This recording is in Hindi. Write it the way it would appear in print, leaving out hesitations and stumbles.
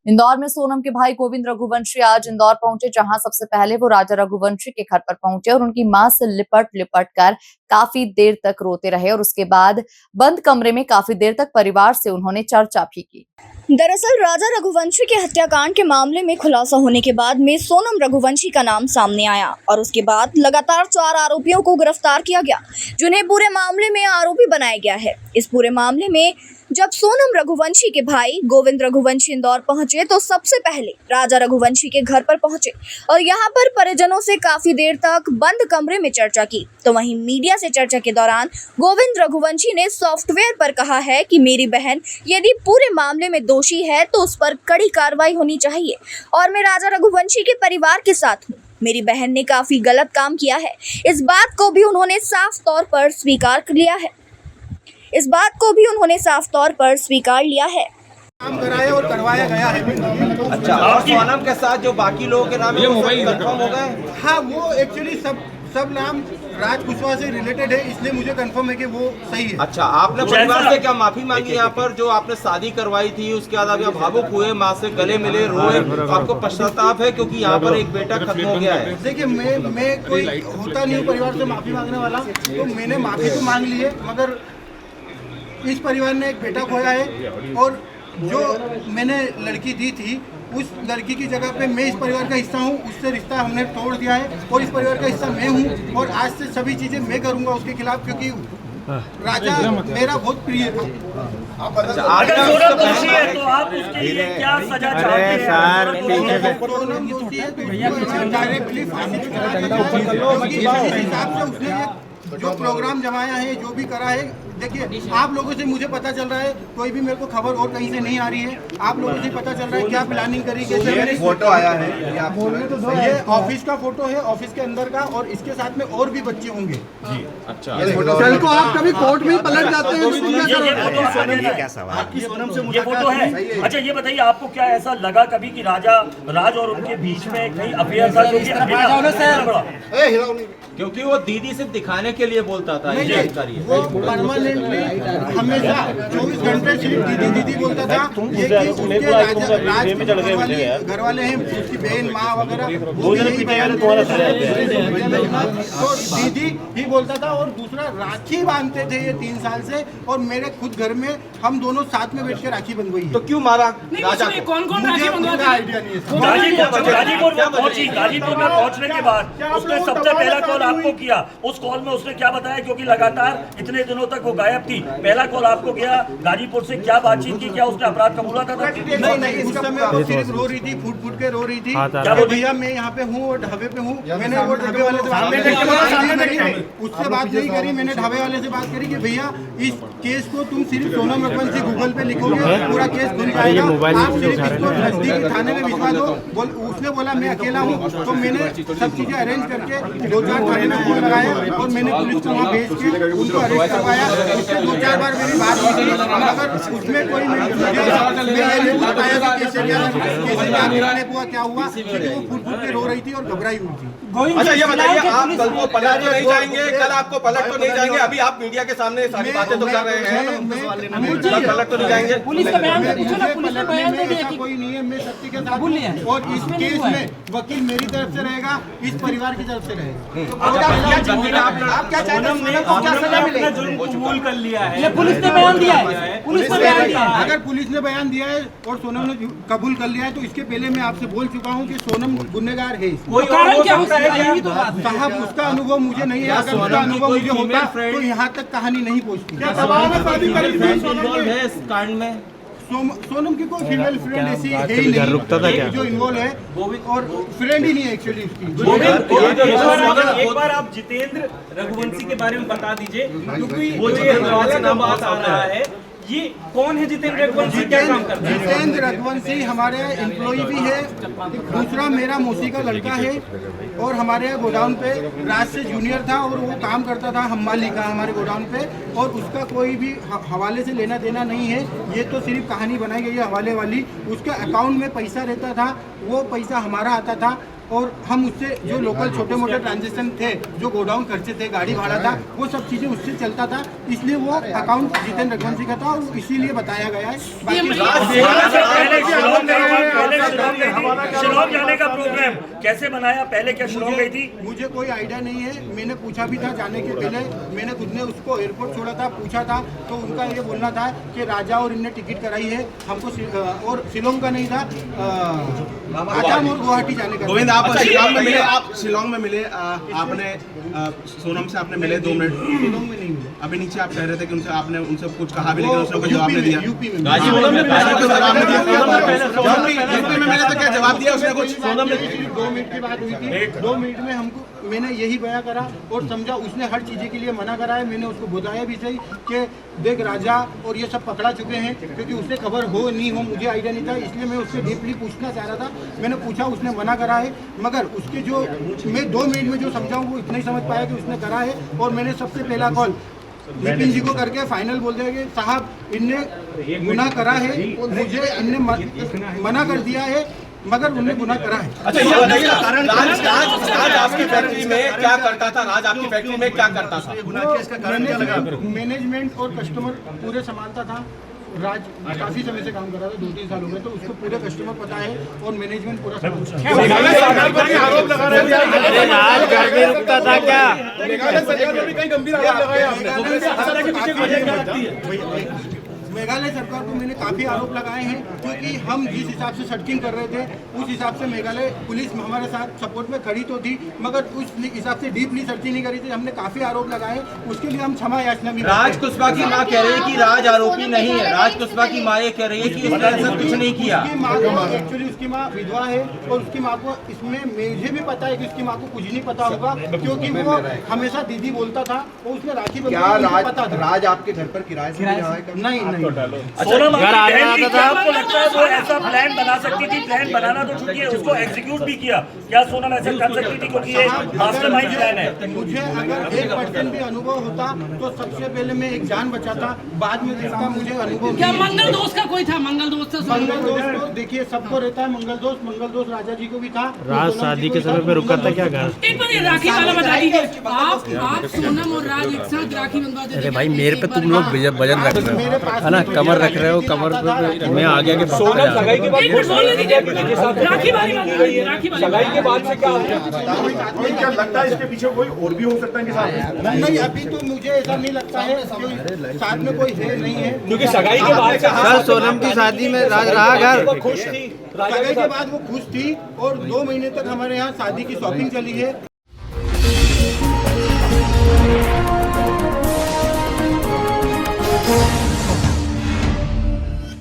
इंदौर में सोनम के भाई गोविंद रघुवंशी आज इंदौर पहुंचे, जहां सबसे पहले वो राजा रघुवंशी के घर पर पहुंचे और उनकी मां से लिपट कर काफी देर तक रोते रहे और उसके बाद बंद कमरे में काफी देर तक परिवार से उन्होंने चर्चा भी की। दरअसल राजा रघुवंशी के हत्याकांड के मामले में खुलासा होने के बाद में सोनम रघुवंशी का नाम सामने आया और उसके बाद लगातार 4 आरोपियों को गिरफ्तार किया गया, जिन्हें पूरे मामले में आरोपी बनाया गया है। इस पूरे मामले में जब सोनम रघुवंशी के भाई गोविंद रघुवंशी इंदौर पहुंचे तो सबसे पहले राजा रघुवंशी के घर पर पहुंचे और यहां पर परिजनों से काफी देर तक बंद कमरे में चर्चा की। तो वहीं मीडिया से चर्चा के दौरान गोविंद रघुवंशी ने सॉफ्टवेयर पर कहा है कि मेरी बहन यदि पूरे मामले में दोषी है तो उस पर कड़ी कार्रवाई होनी चाहिए और मैं राजा रघुवंशी के परिवार के साथ हूँ। मेरी बहन ने काफी गलत काम किया है, इस बात को भी उन्होंने साफ तौर पर स्वीकार लिया है। काम कराया और करवाया गया है। अच्छा, और सोनम के साथ जो बाकी लोगों के नाम है वो कंफर्म हो गए? हाँ, वो एक्चुअली सब नाम राज कुशवाहा से रिलेटेड है, इसलिए मुझे कंफर्म है कि वो सही है। अच्छा, आपने परिवार से क्या माफी मांगी यहाँ पर जो आपने शादी करवाई थी, उसके बाद आप यहाँ भावुक हुए, माँ से गले मिले, रोए, तो आपको पश्चाताप है क्योंकि यहाँ पर एक बेटा खत्म हो गया है? देखिए, मैं कोई होता नहीं हूँ परिवार से माफी मांगने वाला, तो मैंने माफी तो मांग ली है, मगर इस परिवार ने एक बेटा खोया है और जो मैंने लड़की दी थी उस लड़की की जगह पे मैं इस परिवार का हिस्सा हूँ, उससे रिश्ता हमने तोड़ दिया है और इस परिवार का हिस्सा मैं हूँ और आज से सभी चीजें मैं करूँगा उसके खिलाफ, क्योंकि राजा मेरा बहुत प्रिय था। अगर सोनम दोषी है तो आप उसके लिए क्या सजा चाहते हैं? सोनम दोषी है तो डायरेक्टली फांसी पे चढ़ा दिया जाए। इस हिसाब से उसने जो प्रोग्राम जमाया है, जो भी करा है, देखिए आप लोगों से मुझे पता चल रहा है, कोई भी मेरे को खबर और कहीं से नहीं आ रही है, आप लोगों से पता चल रहा है क्या प्लानिंग करी, कैसे फोटो आया है, ये ऑफिस का फोटो है, ऑफिस के अंदर का, और इसके साथ में और भी बच्चे होंगे। अच्छा, कल को आप कभी कोर्ट में पलट जाते हैं ये फोटो है। अच्छा, ये बताइए आपको क्या ऐसा लगा कभी कि राज और उनके बीच में कहीं अफेयर था? क्योंकि वो दीदी से दिखाने के लिए बोलता था, ये जानकारी है। वो परमानेंटली हमेशा 24 घंटे सिर्फ दीदी बोलता था। ये कि उसके राज घर वाले हैं, उसकी बहन माँ वगैरह, तो दीदी ही बोलता था और दूसरा राखी बांधते थे ये 3 साल से, और मेरे खुद घर में हम दोनों साथ में बैठ के राखी बंधवाई है। तो क्यों मारा राजा को? कौन राखी बंधवाता आइडिया नहीं है। गाजीपुर में पहुंचने के बाद उसने सबसे पहला कॉल आपको किया, उस कॉल में उसने क्या बताया? क्योंकि लगातार इतने दिनों तक वो गायब थी, पहला कॉल आपको गया, गाजीपुर से क्या बातचीत की, क्या उसने अपराध कबूला था? नहीं, उस समय वो सिर्फ रो रही थी, फूट के रो रही थी कि भैया मैं यहाँ पे हूँ और ढाबे पे हूँ। मैंने वो ढाबे वाले से उससे बात नहीं करी, मैंने ढाबे वाले से बात करी कि भैया इस केस को तुम सिर्फ सोनम रघुवंशी गूगल पे लिखोगे, पूरा केस खुल जाएगा, आप सिर्फ इसको नजदीकी थाने में भिजवा दो। उसने बोला मैं अकेला हूँ, तो मैंने सब चीजें अरेंज करके 2-4 थाने में फोन लगाया और मैंने पुलिस को वहाँ भेज के उनको अरेस्ट करवाया। उससे 2-4 बार मेरी बात हुई थी, मगर उसमें कोई नहीं बताया कि कैसे क्या हुआ, क्योंकि वो फूट के रो रही थी और घबराई हुई थी। अच्छा, ये बताइए, आप कल को पलट तो नहीं जाएंगे? कल आपको पलट तो नहीं जाएंगे? अभी आप मीडिया के सामने सारी बातें तो कर रहे हैं, पलट तो नहीं जाएंगे? पुलिस का बयान ऐसा कोई नहीं है, मैं सत्य के साथ हूं और इस केस में वकील मेरी तरफ से रहेगा, इस परिवार की तरफ से रहेगा। आप क्या चाहते हैं? कबूल कर लिया है, ये पुलिस ने बयान दिया है, पुलिस ने बयान दिया है। अगर पुलिस ने बयान दिया है और सोनम ने कबूल कर लिया है, तो इसके पहले मैं आपसे बोल चुका हूँ कि सोनम गुनहगार है। कोई कारण क्या होता है साहब, उसका अनुभव मुझे नहीं है, अगर उसका अनुभव मुझे होता तो यहाँ तक कहानी नहीं पहुँचती। सोनम की कोई फीमेल फ्रेंड ऐसी है ही नहीं जो इन्वॉल्व है, और फ्रेंड ही नहीं है एक्चुअली उसकी। एक बार आप जितेंद्र रघुवंशी के बारे में बता दीजिए, क्योंकि वो जो नाम बात आ रहा है, ये कौन है जितेंद्र रघुवंशी, क्या काम करता है? जितेंद्र रघुवंशी हमारे एम्प्लॉय भी है, दूसरा मेरा मौसी का लड़का है और हमारे गोडाउन पे राज से जूनियर था और वो काम करता था हम्माली का हमारे गोडाउन पे, और उसका कोई भी हवाले से लेना देना नहीं है। ये तो सिर्फ कहानी बनाई गई है हवाले वाली। उसके अकाउंट में पैसा रहता था, वो पैसा हमारा आता था, और हम उससे जो लोकल छोटे मोटे ट्रांजेक्शन थे, जो गोडाउन खर्चे थे, गाड़ी भाड़ा था, वो सब चीज़ें उससे चलता था, इसलिए वो अकाउंट जितेंद्र रघुवंशी का था और इसीलिए बताया गया है। शिलोंग जाने का प्रोग्राम कैसे बनाया, पहले क्या शिलोंग गई थी? मुझे कोई आइडिया नहीं है, मैंने पूछा भी था जाने के पहले, मैंने खुद ने उसको एयरपोर्ट छोड़ा था, पूछा था, तो उनका ये बोलना था कि राजा और इनने टिकट कराई है हमको, और शिलोंग का नहीं था, आसाम और गुवाहाटी जाने का। गोविंद, आप शिलोंग में मिले, आप शिलोंग में मिले, आपने सोनम से आपने मिले 2 मिनट? शिलोंग में नहीं मिले, अभी नीचे आप कह रहे थे कि उनसे आपने उनसे कुछ कहा भी, लेकिन उसने कोई जवाब नहीं दिया। यूपी में मिले तो क्या जवाब दिया उसने कुछ? 2 मिनट की बात हुई थी, 2 मिनट में हमको, मैंने यही बयां करा और समझा, उसने हर चीज़ें के लिए मना करा है। मैंने उसको बताया भी सही कि देख राजा और ये सब पकड़ा चुके हैं, क्योंकि उससे खबर हो नहीं हो मुझे आइडिया नहीं था, इसलिए मैं उससे डीपली पूछना चाह रहा था। मैंने पूछा, उसने मना करा है, मगर उसके जो मैं 2 मिनट में जो समझाऊँ वो इतना ही समझ पाया कि उसने करा है। और मैंने सबसे पहला कॉल नितिन जी को करके फाइनल बोल दिया कि साहब इनने गुनाह करा है, मुझे इनने मना कर दिया है, मगर उन्होंने गुनाह करा है। अच्छा, ये बताइए राज आपकी फैक्ट्री में क्या करता था? राज आपकी फैक्ट्री में क्या करता था? मैनेजमेंट और कस्टमर पूरे संभालता था। राज काफी समय से काम कर रहा था, 2-3 साल हो गए, तो उसको पूरे कस्टमर पता है और मैनेजमेंट पूरा संभालता है। आरोप लगा रहे थे, राज घर में रुकता था क्या? मेघालय सरकार को मैंने काफ़ी आरोप लगाए हैं, क्योंकि हम जिस हिसाब से सर्चिंग कर रहे थे उस हिसाब से मेघालय पुलिस हमारे साथ सपोर्ट में खड़ी तो थी, मगर उस हिसाब से डीपली सर्चिंग नहीं करी थी। हमने काफ़ी आरोप लगाए, उसके लिए हम क्षमा याचना भी। राज कुशवाहा की मां कह रही है कि राज आरोपी नहीं है। राज कुशवाहा की मां ये कह रही है कि उसने ऐसा कुछ नहीं किया। उसकी माँ को, एक्चुअली उसकी माँ विधवा है और उसकी माँ को, इसमें मुझे भी पता है कि उसकी माँ को कुछ नहीं पता होगा, क्योंकि वो हमेशा दीदी बोलता था और उसने राखी पता था। राज आपके घर पर किराए से नहीं। सोनम आपको लगता है वो ऐसा प्लान बना सकती थी? प्लान बनाना तो छूटिए, उसको एग्जीक्यूट भी किया। क्या सोनम ऐसा कर सकती थी? क्योंकि ये मास्टरमाइंड प्लान है। मुझे अगर 1% भी अनुभव होता तो सबसे पहले मैं एक जान बचाता, बाद में जिसका मुझे अनुभव। क्या मंगल दोस्त का कोई था? मंगल दोस्त था? मंगल दोस्त तो देखिए सबको रहता है, मंगल दोस्त राजा जी को भी था। राज शादी के समय पे रुका था क्या घर? एक बार ये राखी वाला बता दीजिए, आप सोनम और राज एक साथ राखी बंधवा देते? अरे भाई, मेरे पे तुम लोग वजन रख रहे हो है ना, कमर रख रहे हो, कमर पे मैं आगे आगे सोनम सगाई के बाद बोलने दीजिए, राखी वाली राखी सगाई के बाद से क्या लगता है इसके पीछे कोई और भी हो सकता है? नहीं, अभी तो मुझे ऐसा नहीं लगता है, साथ में कोई है नहीं है, क्योंकि सगाई के बाद सर सोनम की शादी में राज रहा घर? खुश थी। सगाई के बाद वो खुश थी और 2 महीने तक हमारे यहाँ शादी की शॉपिंग चली है।